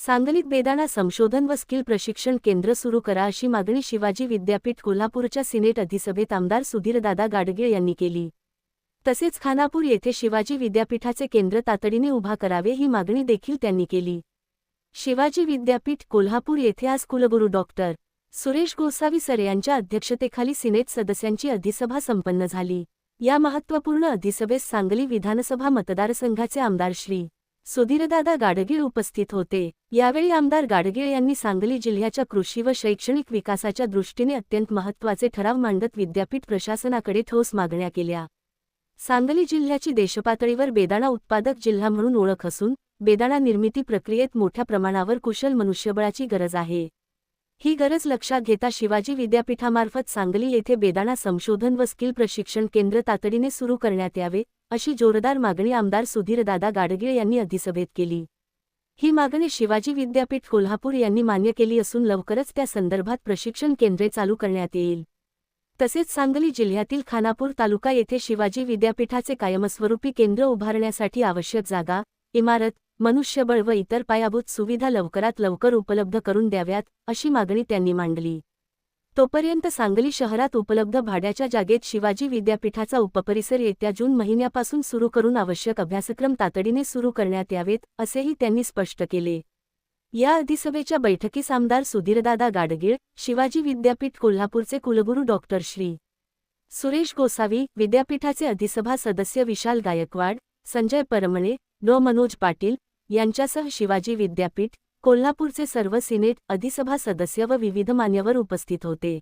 सांगलीत बेदाणा संशोधन व स्किल प्रशिक्षण केंद्र सुरू करा अशी मागणी शिवाजी विद्यापीठ कोल्हापूरच्या सिनेट अधिसभेत आमदार सुधीरदादा गाडगीळ यांनी केली। तसेच खानापूर येथे शिवाजी विद्यापीठाचे केंद्र तातडीने उभा करावे ही मागणी देखील त्यांनी केली। शिवाजी विद्यापीठ कोल्हापूर येथे आज कुलगुरू डॉक्टर सुरेश गोसावी सर यांच्या अध्यक्षतेखाली सिनेट सदस्यांची अधिसभा संपन्न झाली। या महत्त्वपूर्ण अधिसभेस सांगली विधानसभा मतदारसंघाचे आमदार श्री सुधीरदादा गाडगीळ उपस्थित होते। यावेळी आमदार गाडगीळ यांनी सांगली जिल्ह्याच्या कृषी व शैक्षणिक विकासाच्या दृष्टीने अत्यंत महत्त्वाचे ठराव मांडत विद्यापीठ प्रशासनाकडे ठोस मागण्या केल्या। सांगली जिल्ह्याची देशपातळीवर बेदाणा उत्पादक जिल्हा म्हणून ओळख असून बेदाणा निर्मिती प्रक्रियेत मोठ्या प्रमाणावर कुशल मनुष्यबळाची गरज आहे। ही गरज लक्षात घेता शिवाजी विद्यापीठामार्फत सांगली येथे बेदाणा संशोधन व स्किल प्रशिक्षण केंद्र तातडीने सुरू करण्यात यावे अशी जोरदार मागणी आमदार सुधीरदादा गाडगीळ यांनी अधिसभेत केली। ही मागणी शिवाजी विद्यापीठ कोल्हापूर यांनी मान्य केली असून लवकरच त्या संदर्भात प्रशिक्षण केंद्रे चालू करण्यात येईल। तसेच सांगली जिल्ह्यातील खानापूर तालुका येथे शिवाजी विद्यापीठाचे कायमस्वरूपी केंद्र उभारण्यासाठी आवश्यक जागा, इमारत, मनुष्यबळ व इतर पायाभूत सुविधा लवकरात लवकर उपलब्ध करून द्याव्यात अशी मागणी त्यांनी मांडली। तोपर्यंत सांगली शहरात उपलब्ध भाड्याच्या जागेत शिवाजी विद्यापीठाचा उपपरिसर येत्या जून महिन्यापासून सुरू करून आवश्यक अभ्यासक्रम तातडीने सुरू करण्यात यावेत असेही त्यांनी स्पष्ट केले। या अधिसभेच्या बैठकीस आमदार सुधीरदादा गाडगीळ, शिवाजी विद्यापीठ कोल्हापूरचे कुलगुरू डॉक्टर श्री सुरेश गोसावी, विद्यापीठाचे अधिसभा सदस्य विशाल गायकवाड, संजय परमणे, डॉ मनोज पाटील यांच्यासह शिवाजी विद्यापीठ कोल्हापूरचे सर्व सिनेट अधिसभा सदस्य व विविध मान्यवर उपस्थित होते।